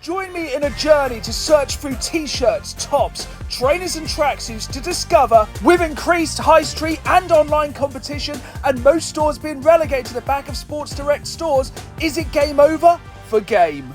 Join me in a journey to search through t-shirts, tops, trainers and tracksuits to discover, with increased high street and online competition and most stores being relegated to the back of Sports Direct stores, is it game over for Game?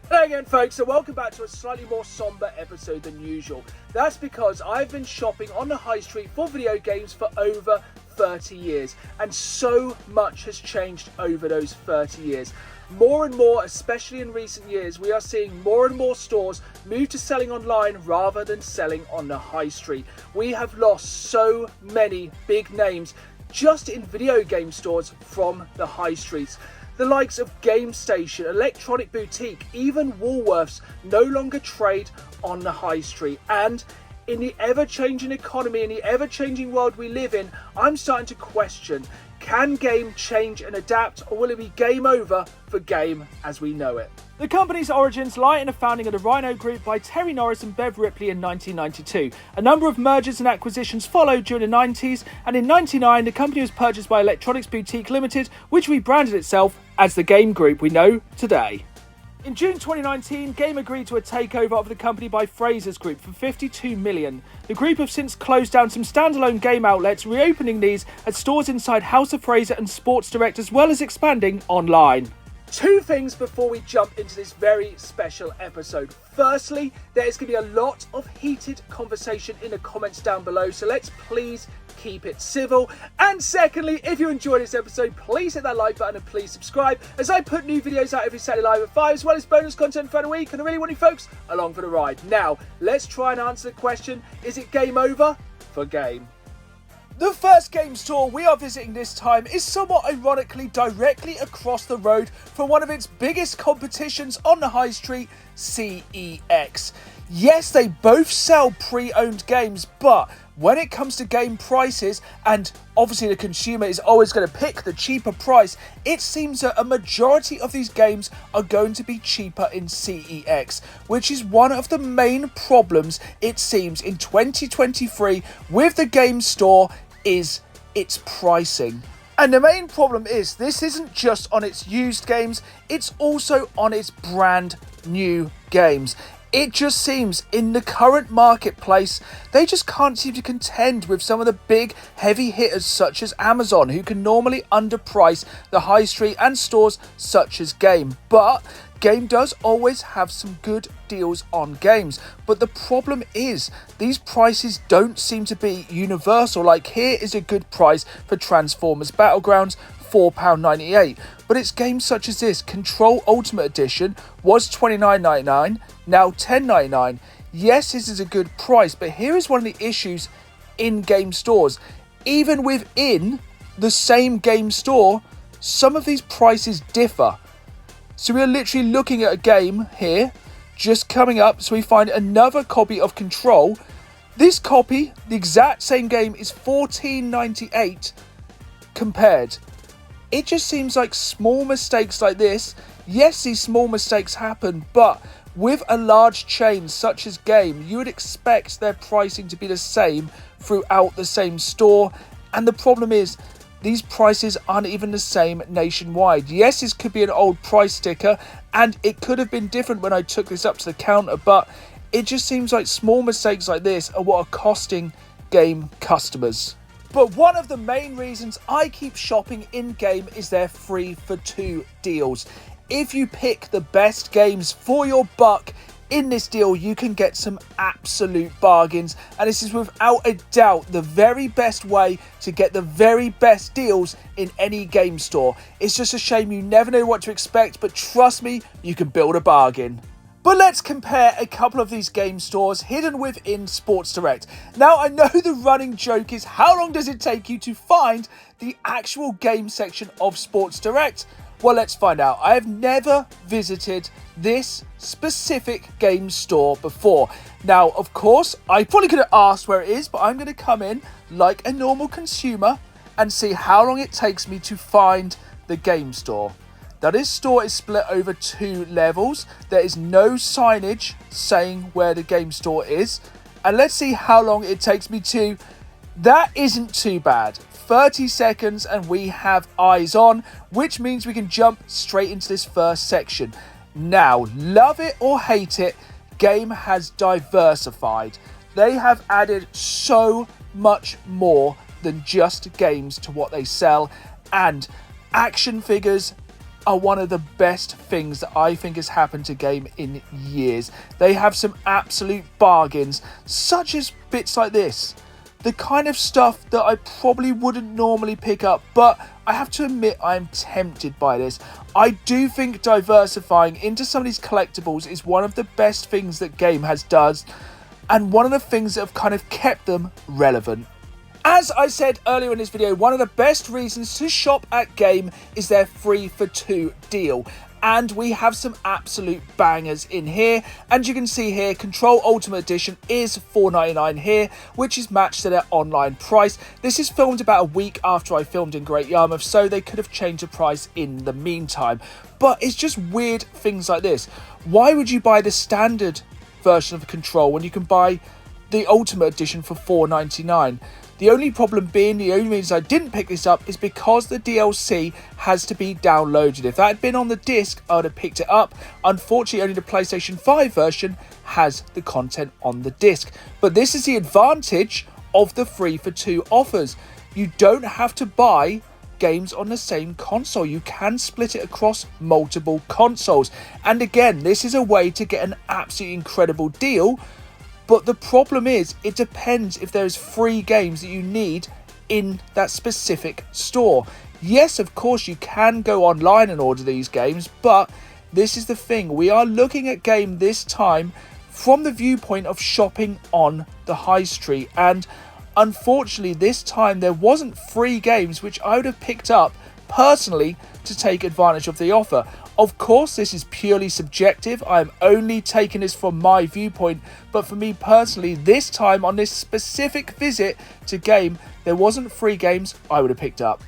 Hello again folks, and welcome back to a slightly more somber episode than usual. That's because I've been shopping on the high street for video games for over 30 years, and so much has changed over those 30 years. More and more, especially in recent years, we are seeing more and more stores move to selling online rather than selling on the high street. We have lost so many big names just in video game stores from the high streets. The likes of Gamestation, Electronic Boutique, even Woolworths no longer trade on the high street. And in the ever-changing economy, in the ever-changing world we live in, I'm starting to question, can Game change and adapt, or will it be game over for Game as we know it? The company's origins lie in the founding of the Rhino Group by Terry Norris and Bev Ripley in 1992. A number of mergers and acquisitions followed during the 90s, and in 99 the company was purchased by Electronics Boutique Limited, which rebranded itself as the Game Group we know today. In June 2019, Game agreed to a takeover of the company by Fraser's Group for $52 million. The group have since closed down some standalone game outlets, reopening these as stores inside House of Fraser and Sports Direct, as well as expanding online. Two things before we jump into this very special episode. Firstly, there is going to be a lot of heated conversation in the comments down below, so let's please keep it civil. And secondly, if you enjoyed this episode, please hit that like button and please subscribe, as I put new videos out every Saturday live at 5, as well as bonus content throughout the week, and I really want you folks along for the ride. Now, let's try and answer the question, is it game over for Game? The first game store we are visiting this time is somewhat ironically directly across the road from one of its biggest competitions on the high street, CEX. Yes, they both sell pre-owned games, but when it comes to game prices, and obviously the consumer is always going to pick the cheaper price, it seems that a majority of these games are going to be cheaper in CEX, which is one of the main problems, it seems, in 2023 with the game store, is its pricing. And the main problem is, this isn't just on its used games, it's also on its brand new games. It just seems in the current marketplace, they just can't seem to contend with some of the big heavy hitters such as Amazon, who can normally underprice the high street and stores such as Game. But Game does always have some good deals on games. But the problem is, these prices don't seem to be universal. Like, here is a good price for Transformers Battlegrounds, £4.98. But it's games such as this. Control Ultimate Edition was $29.99, now $10.99. Yes, this is a good price, but here is one of the issues in game stores. Even within the same game store, some of these prices differ. So we're literally looking at a game here, just coming up, so we find another copy of Control. This copy, the exact same game, is $14.98 compared. It just seems like small mistakes like this. Yes, these small mistakes happen, but with a large chain such as Game, you would expect their pricing to be the same throughout the same store. And the problem is, these prices aren't even the same nationwide. Yes, this could be an old price sticker, and it could have been different when I took this up to the counter, but it just seems like small mistakes like this are what are costing Game customers. But one of the main reasons I keep shopping in Game is their 3 for 2 deals. If you pick the best games for your buck in this deal, you can get some absolute bargains, and this is without a doubt the very best way to get the very best deals in any game store. It's just a shame you never know what to expect, but trust me, you can build a bargain. But let's compare a couple of these game stores hidden within Sports Direct. Now, I know the running joke is, how long does it take you to find the actual game section of Sports Direct? Well, let's find out. I have never visited this specific game store before. Now, of course, I probably could have asked where it is, but I'm going to come in like a normal consumer and see how long it takes me to find the game store. Now, this store is split over 2 levels. There is no signage saying where the game store is. And let's see how long it takes me to. That isn't too bad. 30 seconds and we have eyes on, which means we can jump straight into this first section. Now, love it or hate it, Game has diversified. They have added so much more than just games to what they sell, and action figures are one of the best things that I think has happened to Game in years. They have some absolute bargains, such as bits like this. The kind of stuff that I probably wouldn't normally pick up, but I have to admit I'm tempted by this. I do think diversifying into some of these collectibles is one of the best things that Game has done, and one of the things that have kind of kept them relevant. As I said earlier in this video, one of the best reasons to shop at Game is their 3-for-2 deal. And we have some absolute bangers in here. And you can see here, Control Ultimate Edition is $4.99 here, which is matched to their online price. This is filmed about a week after I filmed in Great Yarmouth, so they could have changed the price in the meantime. But it's just weird things like this. Why would you buy the standard version of Control when you can buy the Ultimate Edition for $4.99? The only problem being, the only reason I didn't pick this up is because the DLC has to be downloaded. If that had been on the disc, I would have picked it up. Unfortunately, only the PlayStation 5 version has the content on the disc. But this is the advantage of the 3-for-2 offers. You don't have to buy games on the same console. You can split it across multiple consoles. And again, this is a way to get an absolutely incredible deal. But the problem is, it depends if there's free games that you need in that specific store. Yes, of course, you can go online and order these games, but this is the thing. We are looking at Game this time from the viewpoint of shopping on the high street. And unfortunately, this time there wasn't free games, which I would have picked up personally to take advantage of the offer. Of course, this is purely subjective. I'm only taking this from my viewpoint, but for me personally, this time on this specific visit to Game, there wasn't free games I would have picked up.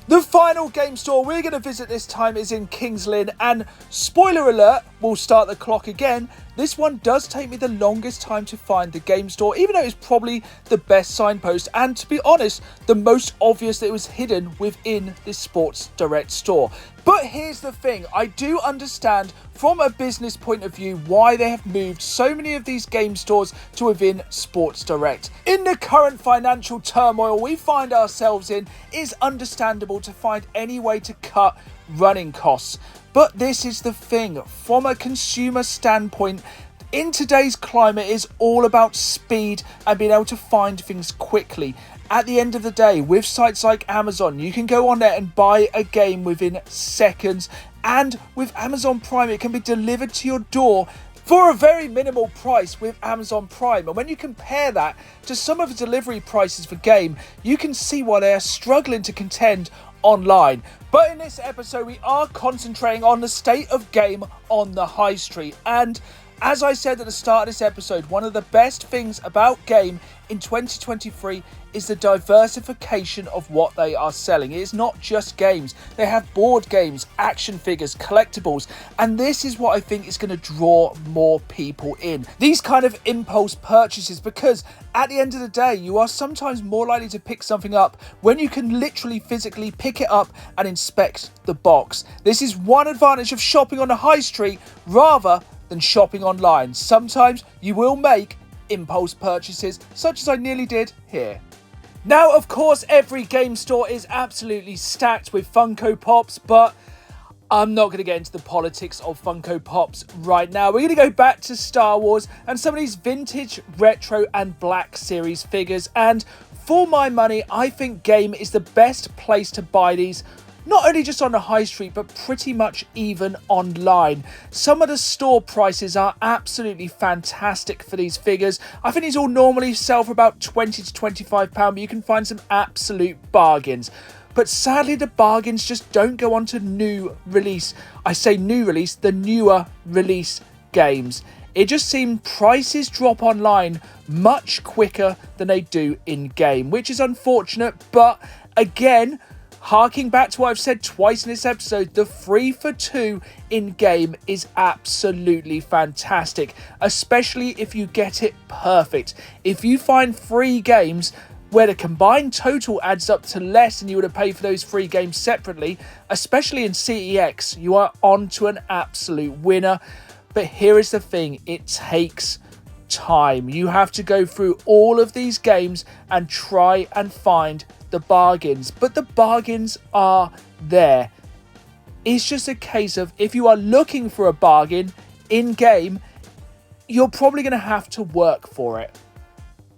The final game store we're going to visit this time is in Kings Lynn, and spoiler alert, we'll start the clock again. This one does take me the longest time to find the game store, even though it's probably the best signpost, and to be honest, the most obvious that it was hidden within this Sports Direct store. But here's the thing, I do understand from a business point of view why they have moved so many of these game stores to within Sports Direct. In the current financial turmoil we find ourselves in, it's understandable to find any way to cut running costs. But this is the thing, from a consumer standpoint, in today's climate, it's all about speed and being able to find things quickly. At the end of the day, with sites like Amazon, you can go on there and buy a game within seconds. And with Amazon Prime, it can be delivered to your door for a very minimal price with Amazon Prime. And when you compare that to some of the delivery prices for Game, you can see why they are struggling to contend online. But in this episode, we are concentrating on the state of Game on the high street. And as I said at the start of this episode, one of the best things about Game in 2023 is the diversification of what they are selling. It is not just games. They have board games, action figures, collectibles, and this is what I think is going to draw more people in. These kind of impulse purchases, because at the end of the day, you are sometimes more likely to pick something up when you can literally physically pick it up and inspect the box. This is one advantage of shopping on the high street rather than shopping online. Sometimes you will make impulse purchases, such as I nearly did here. Now, of course, every game store is absolutely stacked with Funko Pops, but I'm not going to get into the politics of Funko Pops right now. We're going to go back to Star Wars and some of these vintage, retro and Black Series figures. And for my money, I think Game is the best place to buy these, not only just on the high street, but pretty much even online. Some of the store prices are absolutely fantastic for these figures. I think these all normally sell for about £20 to £25, but you can find some absolute bargains. But sadly, the bargains just don't go on to new release. I say new release, the newer release games. It just seems prices drop online much quicker than they do in game, which is unfortunate. But again, harking back to what I've said twice in this episode, the 3-for-2 in Game is absolutely fantastic, especially if you get it perfect. If you find free games, where the combined total adds up to less than you would have paid for those 3 games separately, especially in CEX, you are on to an absolute winner. But here is the thing, it takes time. You have to go through all of these games and try and find the bargains, but the bargains are there. It's just a case of, if you are looking for a bargain in game, you're probably going to have to work for it.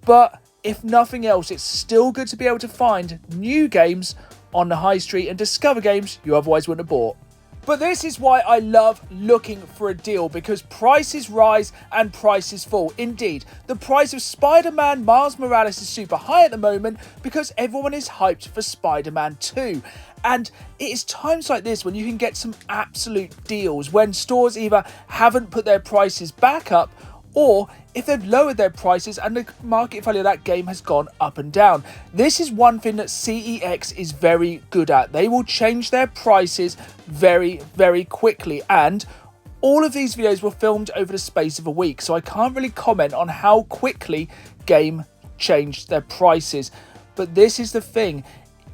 But if nothing else, it's still good to be able to find new games on the high street and discover games you otherwise wouldn't have bought. But this is why I love looking for a deal, because prices rise and prices fall. Indeed, the price of Spider-Man Miles Morales is super high at the moment because everyone is hyped for Spider-Man 2. And it is times like this when you can get some absolute deals, when stores either haven't put their prices back up, or if they've lowered their prices and the market value of that game has gone up and down. This is one thing that CEX is very good at. They will change their prices very, very quickly. And all of these videos were filmed over the space of a week, so I can't really comment on how quickly Game changed their prices. But this is the thing.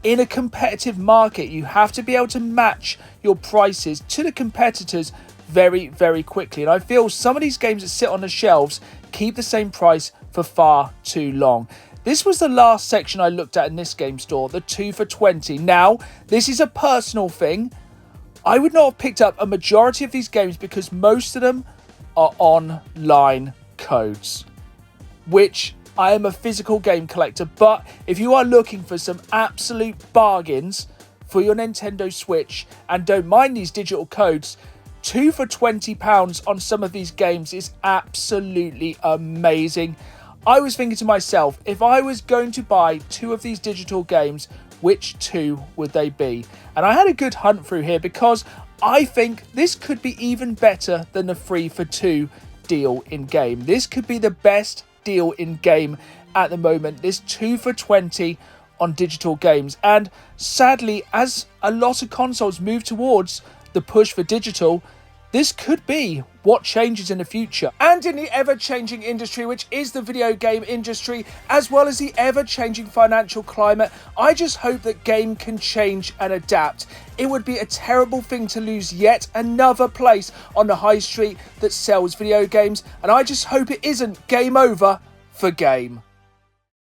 In a competitive market, you have to be able to match your prices to the competitors very, very quickly. And I feel some of these games that sit on the shelves keep the same price for far too long. This was the last section I looked at in this game store, the 2 for $20. Now, this is a personal thing. I would not have picked up a majority of these games because most of them are online codes, which I am a physical game collector. But if you are looking for some absolute bargains for your Nintendo Switch and don't mind these digital codes, 2 for £20 on some of these games is absolutely amazing. I was thinking to myself, if I was going to buy 2 of these digital games, which 2 would they be? And I had a good hunt through here because I think this could be even better than the 3 for 2 deal in game. This could be the best deal in game at the moment. This 2 for 20 on digital games. And sadly, as a lot of consoles move towards the push for digital, this could be what changes in the future. And in the ever-changing industry, which is the video game industry, as well as the ever-changing financial climate, I just hope that game can change and adapt. It would be a terrible thing to lose yet another place on the high street that sells video games, and I just hope it isn't game over for game.